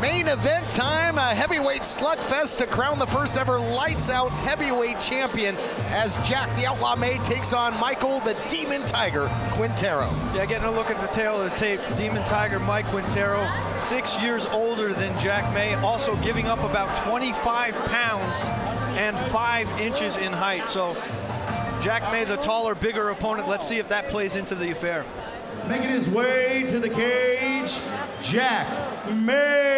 Main event time, a heavyweight slugfest to crown the first ever lights out heavyweight champion as Jack the Outlaw May takes on Michael the Demon Tiger Quintero. Yeah, getting a look at the tail of the tape, Demon Tiger Mike Quintero, 6 years older than Jack May, also giving up about 25 pounds and 5 inches in height. So Jack May, the taller, bigger opponent. Let's see if that plays into the affair. Making his way to the cage, Jack May.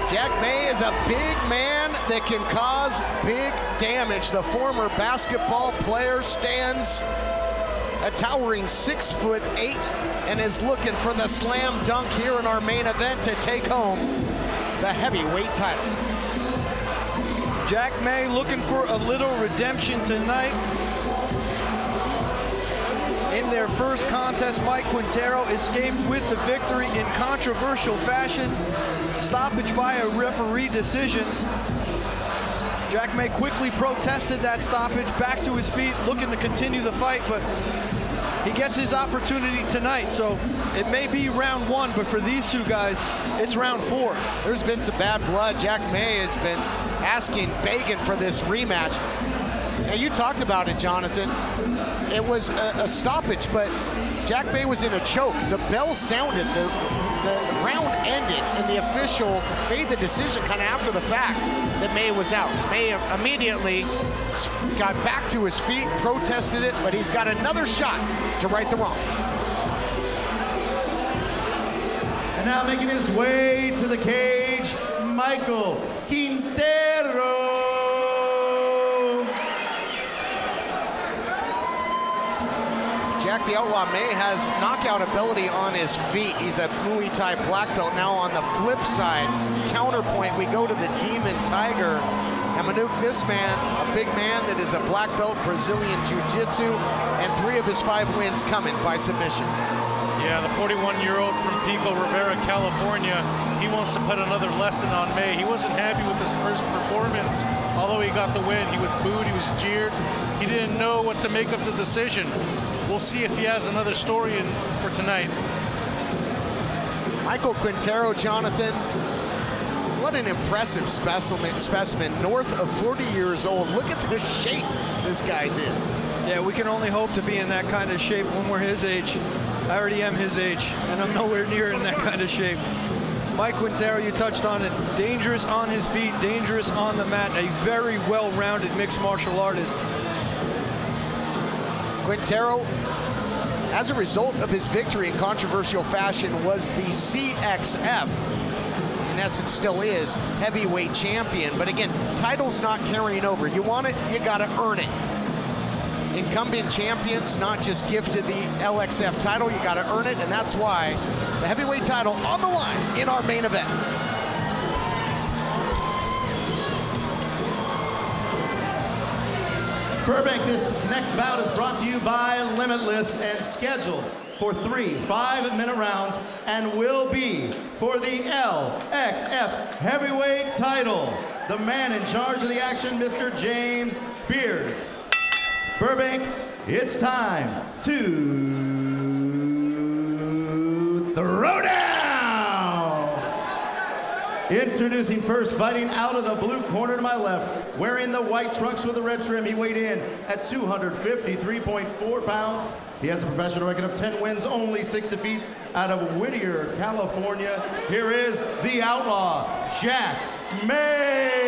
Jack May is a big man that can cause big damage. The former basketball player stands a towering 6'8" and is looking for the slam dunk here in our main event to take home the heavyweight title. Jack May looking for a little redemption tonight. In their first contest, Mike Quintero escaped with the victory in controversial fashion. Stoppage via referee decision. Jack May quickly protested that stoppage, back to his feet, looking to continue the fight, but he gets his opportunity tonight. So it may be round 1, but for these two guys, it's round 4. There's been some bad blood. Jack May has been asking, begging for this rematch. Now, you talked about it, Jonathan. It was a stoppage, but Jack May was in a choke. The bell sounded, the round ended, and the official made the decision kind of after the fact that May was out. May immediately got back to his feet, protested it, but he's got another shot to right the wrong. And now making his way to the cage, Michael Quintero. Jack the Outlaw May has knockout ability on his feet. He's a Muay Thai black belt. Now on the flip side, counterpoint, we go to the Demon Tiger. And Manuk, this man, a big man that is a black belt Brazilian Jiu-Jitsu, and 3 of his 5 wins coming by submission. Yeah, the 41-year-old from Pico Rivera, California, he wants to put another lesson on May. He wasn't happy with his first performance. Although he got the win, he was booed, he was jeered. He didn't know what to make of the decision. We'll see if he has another story for tonight. Michael Quintero, Jonathan, what an impressive specimen. North of 40 years old. Look at the shape this guy's in. Yeah, we can only hope to be in that kind of shape when we're his age. I already am his age, and I'm nowhere near in that kind of shape. Mike Quintero, you touched on it, dangerous on his feet, dangerous on the mat, a very well-rounded mixed martial artist. Quintero, as a result of his victory in controversial fashion, was the CXF, in essence still is, heavyweight champion. But again, title's not carrying over. You want it, you gotta earn it. Incumbent champions not just gifted the LXF title, you gotta earn it, and that's why the heavyweight title on the line in our main event. Burbank, this next bout is brought to you by Limitless and scheduled for 3 5-minute rounds and will be for the LXF heavyweight title. The man in charge of the action, Mr. James Beers. Burbank, it's time to throw down! Introducing first, fighting out of the blue corner to my left, wearing the white trunks with the red trim, he weighed in at 253.4 pounds. He has a professional record of 10 wins, only 6 defeats out of Whittier, California. Here is the Outlaw, Jack May!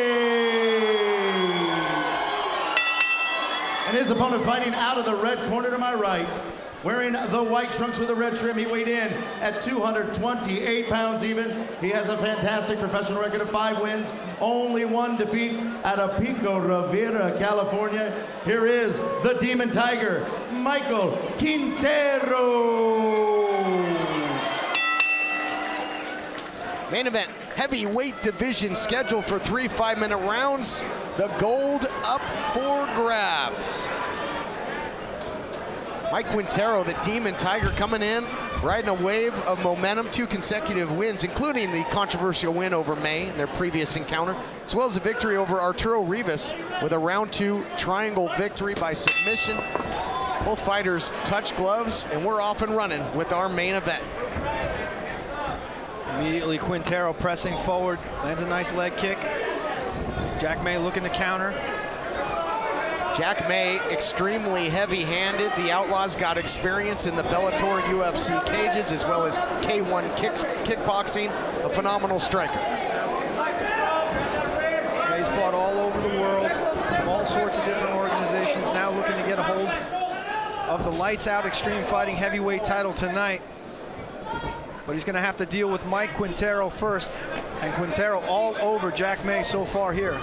And his opponent fighting out of the red corner to my right, wearing the white trunks with the red trim, he weighed in at 228 pounds even. He has a fantastic professional record of 5 wins, only 1 defeat out of Pico Rivera, California. Here is the Demon Tiger, Michael Quintero. Main event, heavyweight division scheduled for 3 5-minute rounds. The gold up for grabs. Mike Quintero, the Demon Tiger, coming in, riding a wave of momentum, 2 consecutive wins, including the controversial win over May in their previous encounter, as well as a victory over Arturo Rivas with a round 2 triangle victory by submission. Both fighters touch gloves, and we're off and running with our main event. Immediately Quintero pressing forward, lands a nice leg kick. Jack May looking to counter. Jack May, extremely heavy-handed. The Outlaws got experience in the Bellator UFC cages as well as K-1 kickboxing, a phenomenal striker. Yeah, he's fought all over the world, all sorts of different organizations, now looking to get a hold of the Lights Out Extreme Fighting heavyweight title tonight. But he's gonna have to deal with Mike Quintero first, and Quintero all over Jack May so far here.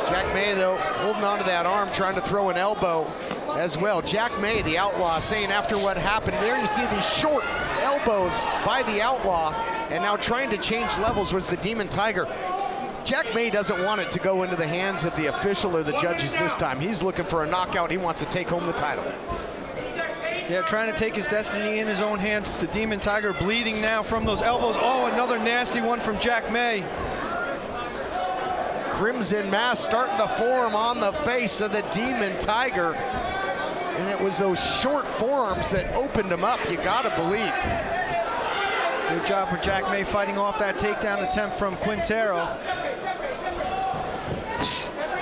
Jack May, though, holding onto that arm, trying to throw an elbow as well. Jack May, the Outlaw, saying after what happened there, you see these short elbows by the Outlaw, and now trying to change levels was the Demon Tiger. Jack May doesn't want it to go into the hands of the official or the judges this time. He's looking for a knockout. He wants to take home the title. Yeah, trying to take his destiny in his own hands. The Demon Tiger bleeding now from those elbows. Oh, another nasty one from Jack May. Crimson mass starting to form on the face of the Demon Tiger. And it was those short forearms that opened him up, you gotta believe. Good job for Jack May fighting off that takedown attempt from Quintero.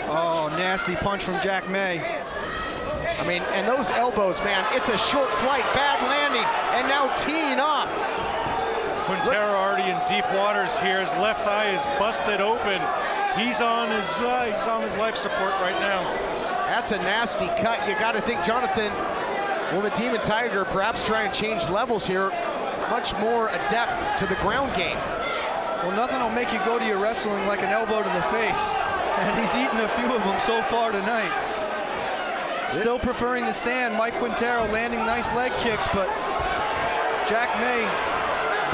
Oh, nasty punch from Jack May. I mean, and those elbows, man, it's a short flight, bad landing, and now teeing off. Quintero already in deep waters here. His left eye is busted open. He's on his life support right now. That's a nasty cut. You got to think, Jonathan, will the Demon Tiger perhaps try and change levels here? Much more adept to the ground game. Well, nothing will make you go to your wrestling like an elbow to the face. And he's eaten a few of them so far tonight. Still preferring to stand. Mike Quintero landing nice leg kicks, but Jack May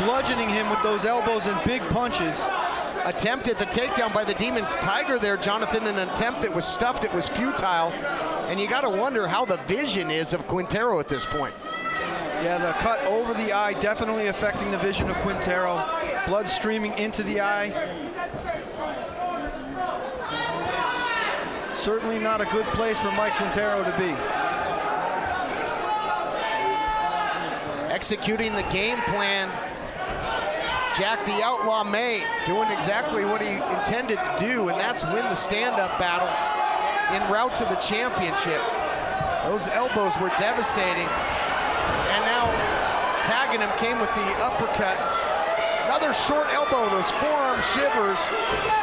bludgeoning him with those elbows and big punches. Attempted the takedown by the Demon Tiger there, Jonathan, an attempt that was stuffed, it was futile. And you gotta wonder how the vision is of Quintero at this point. Yeah, the cut over the eye definitely affecting the vision of Quintero. Blood streaming into the eye. Certainly not a good place for Mike Quintero to be. Executing the game plan. Jack the Outlaw May doing exactly what he intended to do, and that's win the stand-up battle en route to the championship. Those elbows were devastating. And now tagging him came with the uppercut. Another short elbow, those forearm shivers.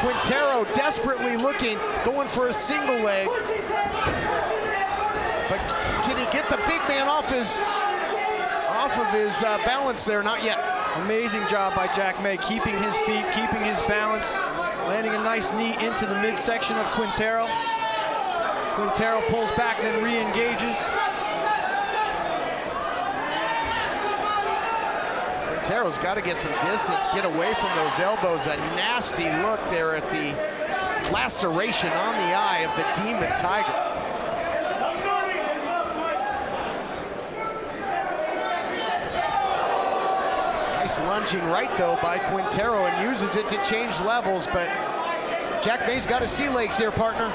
Quintero desperately looking, going for a single leg. But can he get the big man off of his balance there? Not yet. Amazing job by Jack May, keeping his feet, keeping his balance, landing a nice knee into the midsection of Quintero. Quintero pulls back, then re-engages. Quintero's got to get some distance, get away from those elbows. A nasty look there at the laceration on the eye of the Demon Tiger. Nice lunging right, though, by Quintero, and uses it to change levels, but Jack May's got his sea legs here, partner.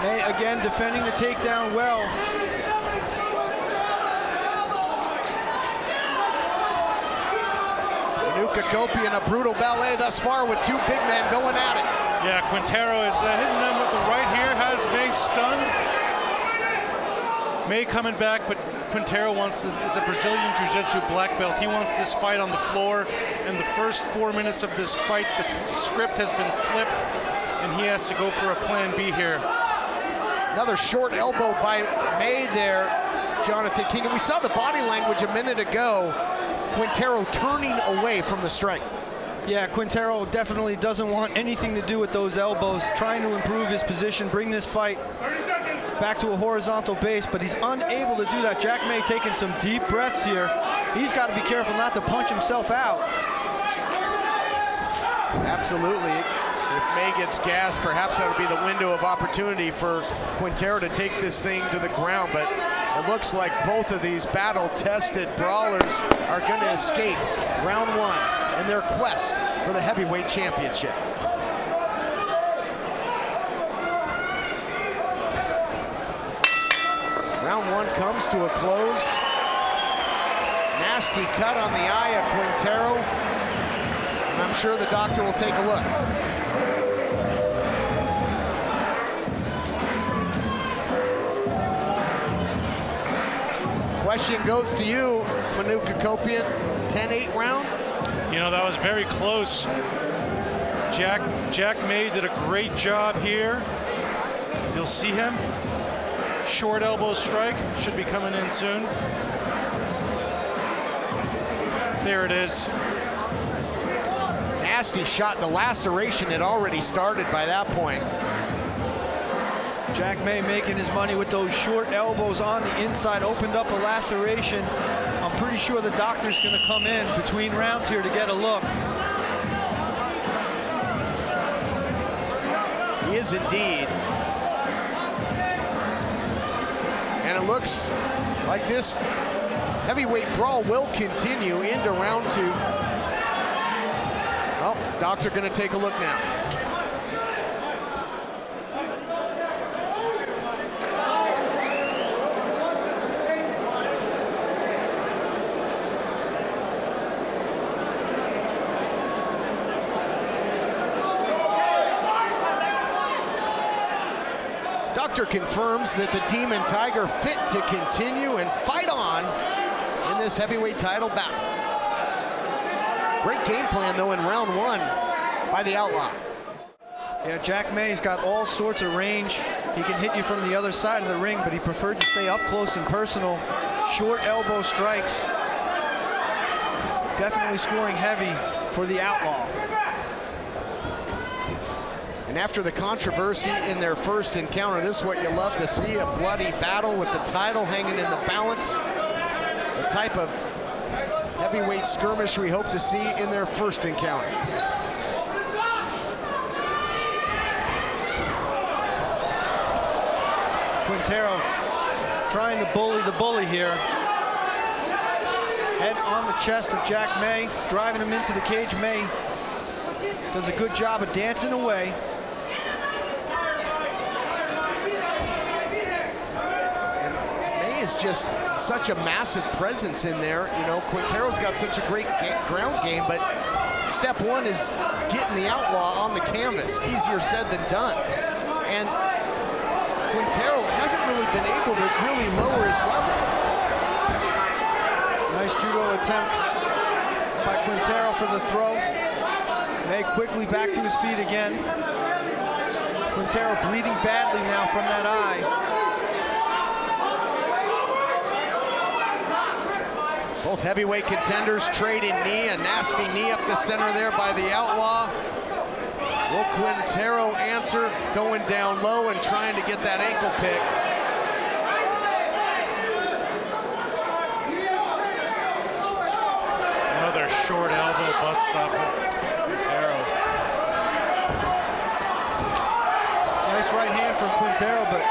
May again defending the takedown well. Kopi in a brutal ballet thus far with two big men going at it. Yeah, Quintero is hitting them with the right here, has May stunned. May coming back, but Quintero is a Brazilian Jiu-Jitsu black belt. He wants this fight on the floor. In the first 4 minutes of this fight, the script has been flipped, and he has to go for a plan B here. Another short elbow by May there, Jonathan King. And we saw the body language a minute ago. Quintero turning away from the strike. Yeah, Quintero definitely doesn't want anything to do with those elbows, trying to improve his position, bring this fight back to a horizontal base, but he's unable to do that. Jack May taking some deep breaths here. He's got to be careful not to punch himself out. Absolutely. If May gets gas, perhaps that would be the window of opportunity for Quintero to take this thing to the ground, but it looks like both of these battle-tested brawlers are going to escape round one in their quest for the heavyweight championship. Round one comes to a close. Nasty cut on the eye of Quintero. And I'm sure the doctor will take a look. Question goes to you, Manu Kokopian. 10-8 round? You know, that was very close. Jack May did a great job here. You'll see him. Short elbow strike, should be coming in soon. There it is. Nasty shot. The laceration had already started by that point. Jack May making his money with those short elbows on the inside, opened up a laceration. I'm pretty sure the doctor's gonna come in between rounds here to get a look. He is indeed. And it looks like this heavyweight brawl will continue into round two. Well, doctor gonna take a look now. Doctor confirms that the Demon Tiger fit to continue and fight on in this heavyweight title bout. Great game plan though in round one by the Outlaw. Yeah, Jack May's got all sorts of range. He can hit you from the other side of the ring, but he preferred to stay up close and personal. Short elbow strikes. Definitely scoring heavy for the Outlaw. And after the controversy in their first encounter, this is what you love to see, a bloody battle with the title hanging in the balance. The type of heavyweight skirmish we hope to see in their first encounter. Quintero trying to bully the bully here. Head on the chest of Jack May, driving him into the cage. May does a good job of dancing away. Is just such a massive presence in there. You know, Quintero's got such a great ground game, but step one is getting the Outlaw on the canvas. Easier said than done. And Quintero hasn't really been able to really lower his level. Nice judo attempt by Quintero for the throw. May quickly back to his feet again. Quintero bleeding badly now from that eye. Both heavyweight contenders trading knee, a nasty knee up the center there by the Outlaw. Will Quintero answer, going down low and trying to get that ankle pick. Another short elbow busts up Quintero. Nice right hand from Quintero, but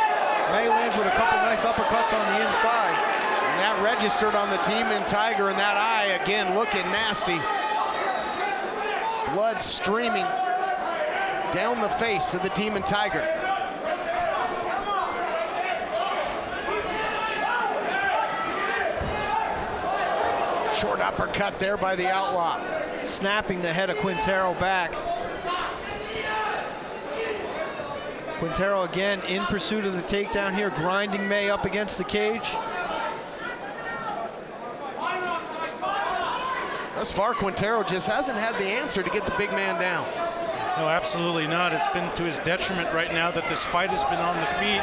May lands with a couple nice uppercuts on the inside. And that registered on the Demon Tiger, and that eye again looking nasty. Blood streaming down the face of the Demon Tiger. Short uppercut there by the Outlaw. Snapping the head of Quintero back. Quintero again in pursuit of the takedown here, grinding May up against the cage. Thus far, Quintero just hasn't had the answer to get the big man down. No, absolutely not. It's been to his detriment right now that this fight has been on the feet.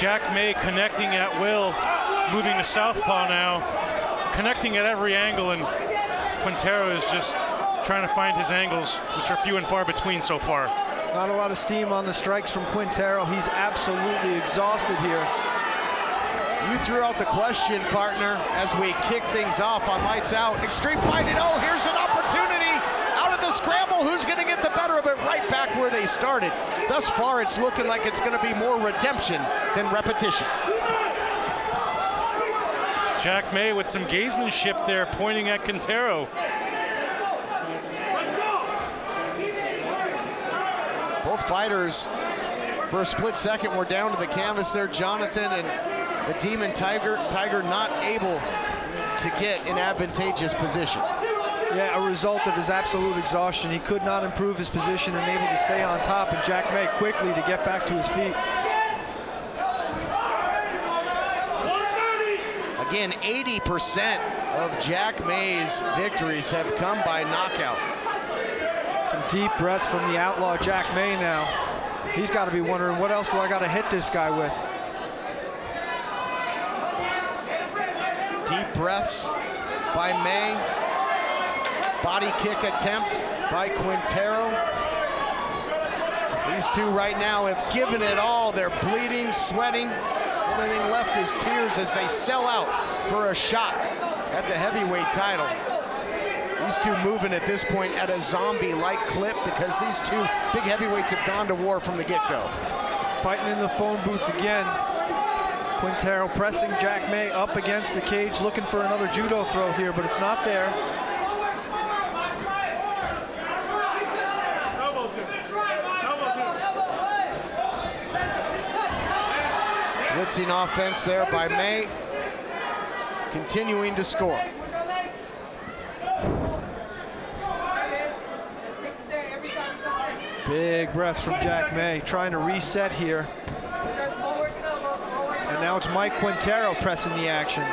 Jack May connecting at will, moving to southpaw now, connecting at every angle, and Quintero is just trying to find his angles, which are few and far between so far. Not a lot of steam on the strikes from Quintero. He's absolutely exhausted here. You threw out the question, partner, as we kick things off on Lights Out. Extreme Fighting, oh, here's an opportunity out of the scramble. Who's gonna get the better of it? Right back where they started. Thus far, it's looking like it's gonna be more redemption than repetition. Jack May with some gamesmanship there, pointing at Quintero. Both fighters, for a split second, were down to the canvas there, Jonathan, and The Demon Tiger not able to get in advantageous position. Yeah, a result of his absolute exhaustion. He could not improve his position and able to stay on top, and Jack May quickly to get back to his feet. Again, 80% of Jack May's victories have come by knockout. Some deep breaths from the outlaw Jack May now. He's got to be wondering, what else do I got to hit this guy with? Deep breaths by May. Body kick attempt by Quintero. These two right now have given it all. They're bleeding, sweating. Only thing left is tears as they sell out for a shot at the heavyweight title. These two moving at this point at a zombie-like clip because these two big heavyweights have gone to war from the get-go. Fighting in the phone booth again. Quintero pressing Jack May up against the cage, looking for another judo throw here, but it's not there. Blitzing offense there by May, continuing to score. Big breaths from Jack May, trying to reset here. And now it's Mike Quintero pressing the action.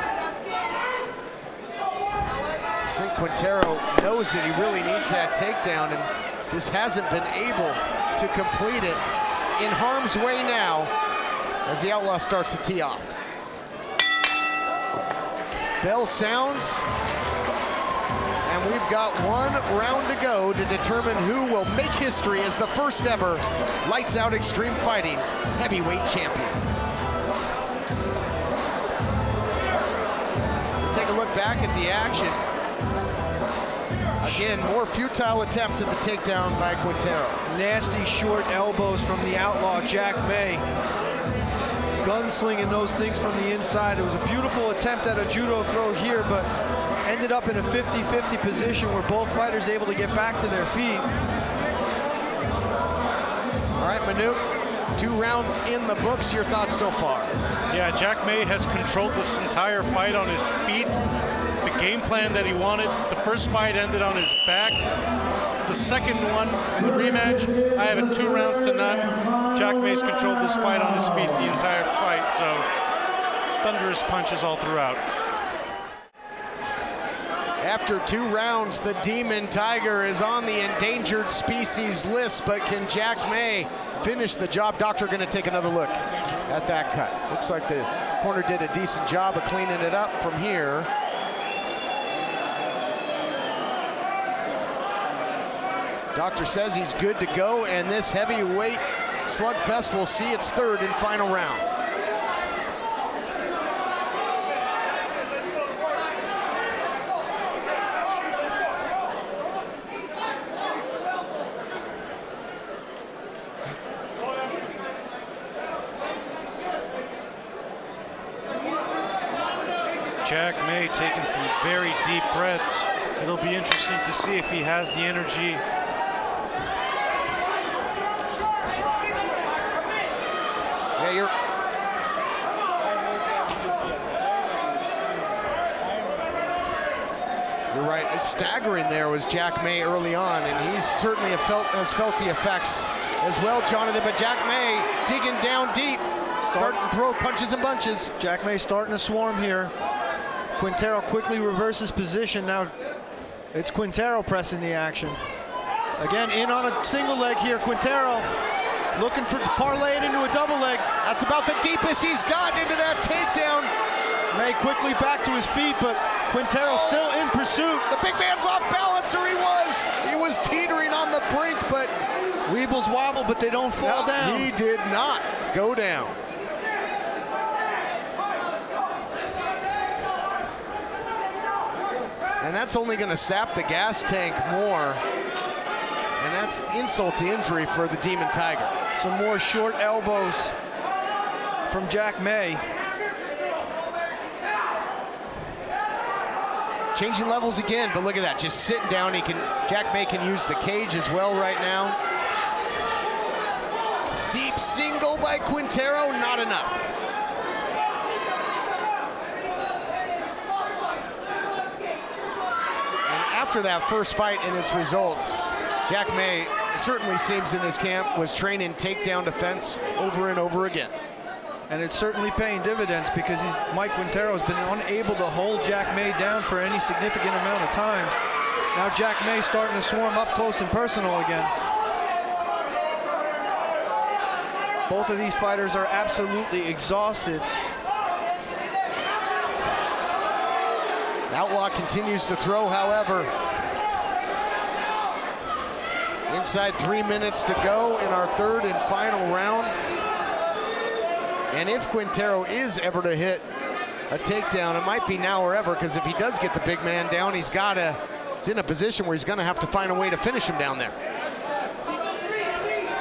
I think Quintero knows that he really needs that takedown and just hasn't been able to complete it. In harm's way now as the outlaw starts to tee off. Bell sounds, and we've got 1 round to go to determine who will make history as the first ever Lights Out Extreme Fighting heavyweight champion. We'll take a look back at the action. Again, more futile attempts at the takedown by Quintero. Nasty short elbows from the outlaw Jack May. Gunslinging those things from the inside. It was a beautiful attempt at a judo throw here, but ended up in a 50-50 position where both fighters able to get back to their feet. All right, Manu, 2 rounds in the books. Your thoughts so far? Yeah, Jack May has controlled this entire fight on his feet. The game plan that he wanted, the first fight ended on his back. The second one, the rematch, I have it 2 rounds to none. Jack May's controlled this fight on his feet the entire fight, so thunderous punches all throughout. After 2 rounds, the Demon Tiger is on the endangered species list, but can Jack May finish the job? Doctor going to take another look at that cut. Looks like the corner did a decent job of cleaning it up from here. Doctor says he's good to go, and this heavyweight slugfest will see its 3rd and final round. Jack May taking some very deep breaths. It'll be interesting to see if he has the energy. Yeah, you're right. Staggering there was Jack May early on, and he's certainly has felt the effects as well, Jonathan. But Jack May digging down deep, starting to throw punches and bunches. Jack May starting to swarm here. Quintero quickly reverses position. Now it's Quintero pressing the action. Again, in on a single leg here. Quintero looking for to parlay it into a double leg. That's about the deepest he's gotten into that takedown. May quickly back to his feet, but Quintero still in pursuit. The big man's off balance, or he was teetering on the brink, but Weebles wobble, but they don't fall down. He did not go down. And that's only going to sap the gas tank more. And that's insult to injury for the Demon Tiger. Some more short elbows from Jack May. Changing levels again, but look at that, just sitting down. Jack May can use the cage as well right now. Deep single by Quintero, not enough. after that first fight and its results, Jack May certainly seems in his camp was training takedown defense over and over again. And it's certainly paying dividends because Mike Quintero has been unable to hold Jack May down for any significant amount of time. Now Jack May starting to swarm up close and personal again. Both of these fighters are absolutely exhausted. Outlaw continues to throw, however. Inside 3 minutes to go in our third and final round. And if Quintero is ever to hit a takedown, it might be now or ever, because if he does get the big man down, he's in a position where he's gonna have to find a way to finish him down there.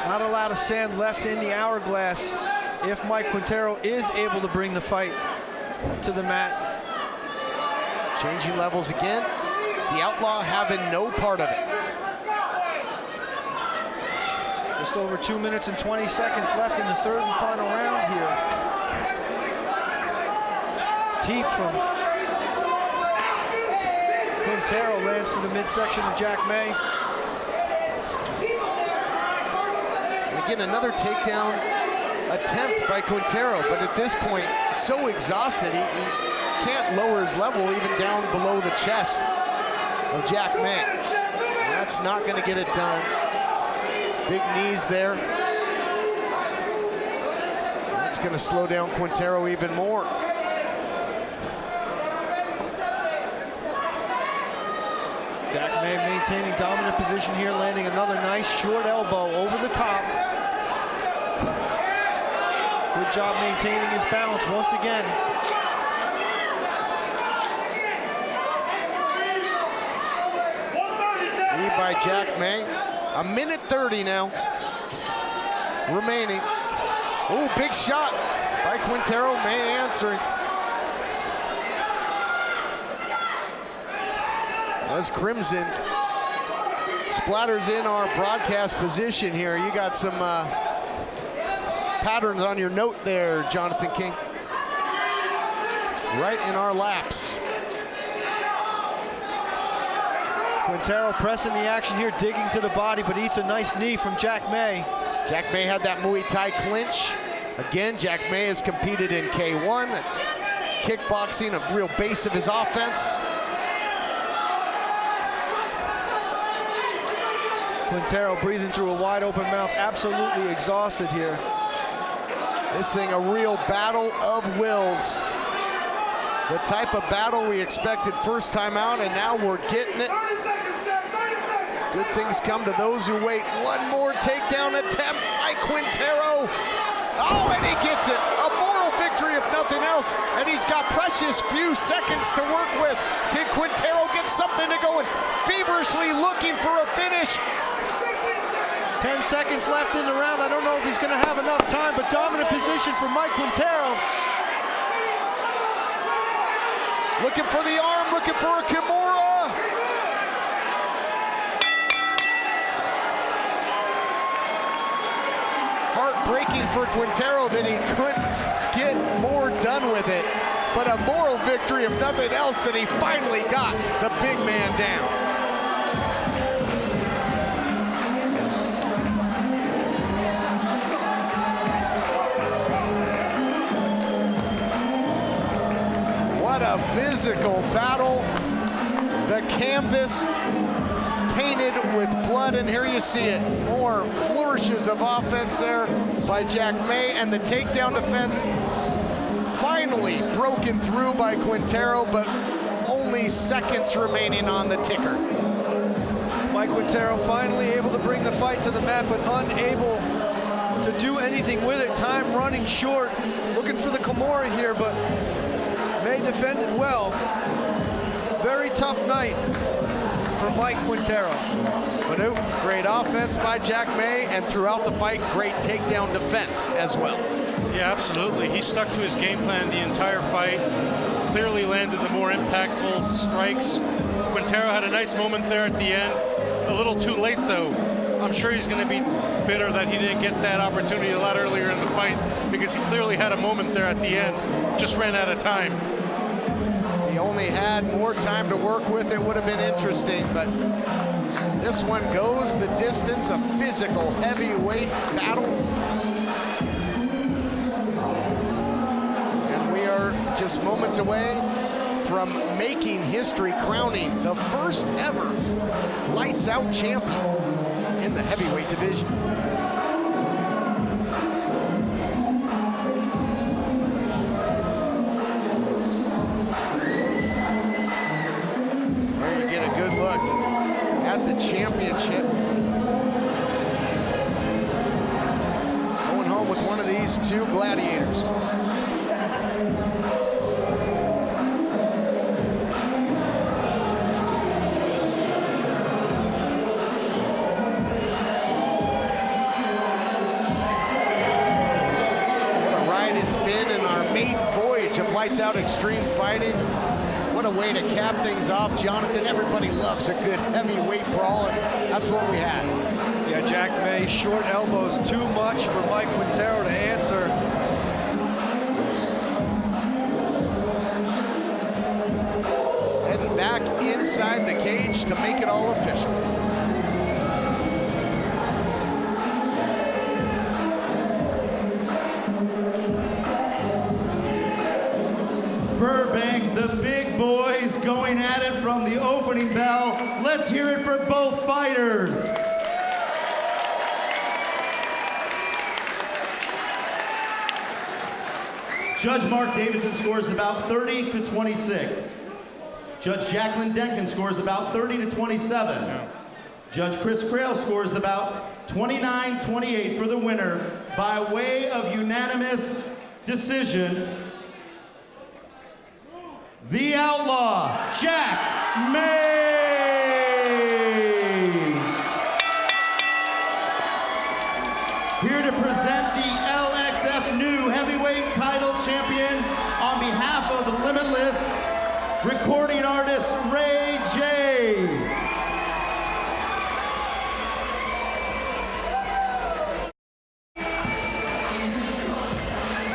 Not a lot of sand left in the hourglass if Mike Quintero is able to bring the fight to the mat. Changing levels again. The Outlaw having no part of it. Just over 2 minutes and 20 seconds left in the third and final round here. Teep from Quintero lands to the midsection of Jack May. And again, another takedown attempt by Quintero, but at this point, so exhausted, he can't lower his level even down below the chest of Jack May. And that's not gonna get it done. Big knees there. That's gonna slow down Quintero even more. Jack May maintaining dominant position here, landing another nice short elbow over the top. Good job maintaining his balance once again. Lead by Jack May. A minute 30 now remaining. Oh, big shot by Quintero. May answering. As Crimson splatters in our broadcast position here, you got some patterns on your note there, Jonathan King. Right in our laps. Quintero pressing the action here, digging to the body, but eats a nice knee from Jack May. Jack May had that Muay Thai clinch. Again, Jack May has competed in K-1. It's kickboxing, a real base of his offense. Quintero breathing through a wide open mouth, absolutely exhausted here. This thing a real battle of wills. The type of battle we expected first time out, and now we're getting it. Good things come to those who wait. One more takedown attempt by Quintero. Oh, and he gets it. A moral victory if nothing else. And he's got precious few seconds to work with. Can Quintero get something to go? And feverishly looking for a finish. 10 seconds left in the round. I don't know if he's gonna have enough time, but dominant position for Mike Quintero. Looking for the arm, looking for a Kimura. Heartbreaking for Quintero that he couldn't get more done with it. But a moral victory, if nothing else, that he finally got the big man down. What a physical battle. The canvas painted with blood, and here you see it. More flourishes of offense there by Jack May, and the takedown defense finally broken through by Quintero, but only seconds remaining on the ticker. Mike Quintero finally able to bring the fight to the mat, but unable to do anything with it. Time running short. Looking for the Kimura here, but May defended well. Very tough night for Mike Quintero. Great offense by Jack May, and throughout the fight, great takedown defense as well. Yeah, absolutely. He stuck to his game plan the entire fight. Clearly landed the more impactful strikes. Quintero had a nice moment there at the end. A little too late, though. I'm sure he's going to be bitter that he didn't get that opportunity a lot earlier in the fight, because he clearly had a moment there at the end. Just ran out of time. He only had more time to work with, it would have been interesting, but this one goes the distance, a physical heavyweight battle. And we are just moments away from making history, crowning the first ever lights out champion in the heavyweight division. There you get a good look at the championship. Going home with one of these two gladiators. Lights Out Extreme Fighting. What a way to cap things off, Jonathan. Everybody loves a good heavyweight brawl, and that's what we had. Yeah, Jack May, short elbows, too much for Mike Quintero to answer. Heading back inside the cage to make it all official. Burbank, the big boys going at it from the opening bell. Let's hear it for both fighters. Judge Mark Davidson scores about 30-26. Judge Jacqueline Denkin scores about 30-27. Judge Chris Crail scores about 29-28 for the winner by way of unanimous decision. The Outlaw, Jack May. Here to present the LXF new heavyweight title champion on behalf of the Limitless, recording artist Ray J.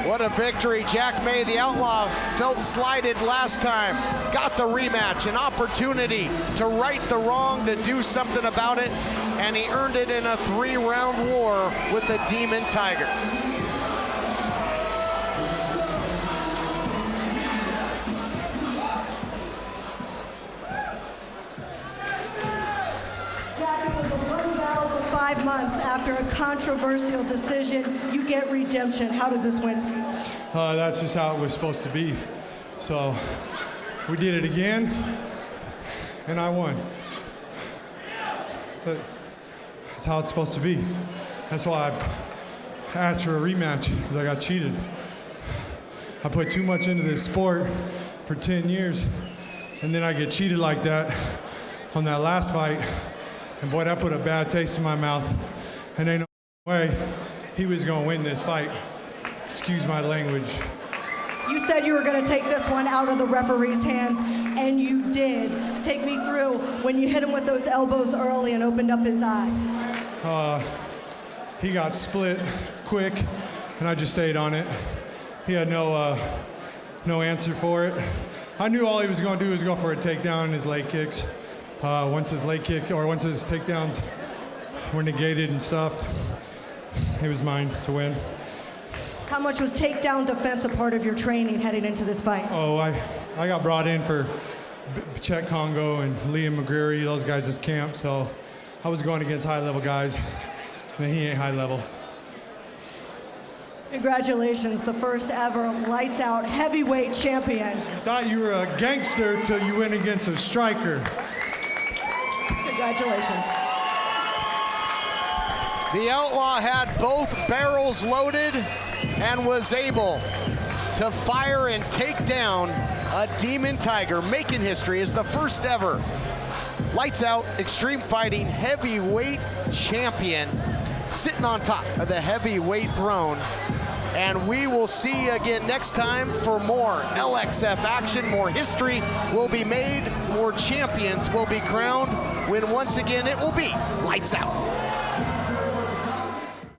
What a victory. Jack May, the Outlaw, felt slighted last time. Got the rematch, an opportunity to right the wrong, to do something about it, and he earned it in a 3-round war with the Demon Tiger. Jack, it was a bloody battle for 5 months. After a controversial decision, you get redemption. How does this win? That's just how it was supposed to be. So we did it again, and I won. So that's how it's supposed to be. That's why I asked for a rematch, because I got cheated. I put too much into this sport for 10 years, and then I get cheated like that on that last fight. And boy, that put a bad taste in my mouth. And ain't no way he was gonna win this fight. Excuse my language. You said you were going to take this one out of the referee's hands, and you did. Take me through when you hit him with those elbows early and opened up his eye. He got split quick, and I just stayed on it. He had no answer for it. I knew all he was going to do was go for a takedown in his leg kicks. Once his takedowns were negated and stuffed, it was mine to win. How much was takedown defense a part of your training heading into this fight? Oh, I got brought in for Chet Congo and Liam McGreary, those guys' camp, so I was going against high-level guys, and he ain't high-level. Congratulations, the first ever lights out heavyweight champion. You thought you were a gangster till you went against a striker. Congratulations. The Outlaw had both barrels loaded and was able to fire and take down a Demon Tiger, making history as the first ever Lights Out Extreme Fighting heavyweight champion, sitting on top of the heavyweight throne. And we will see you again next time for more LXF action. More history will be made, more champions will be crowned, when once again it will be Lights Out.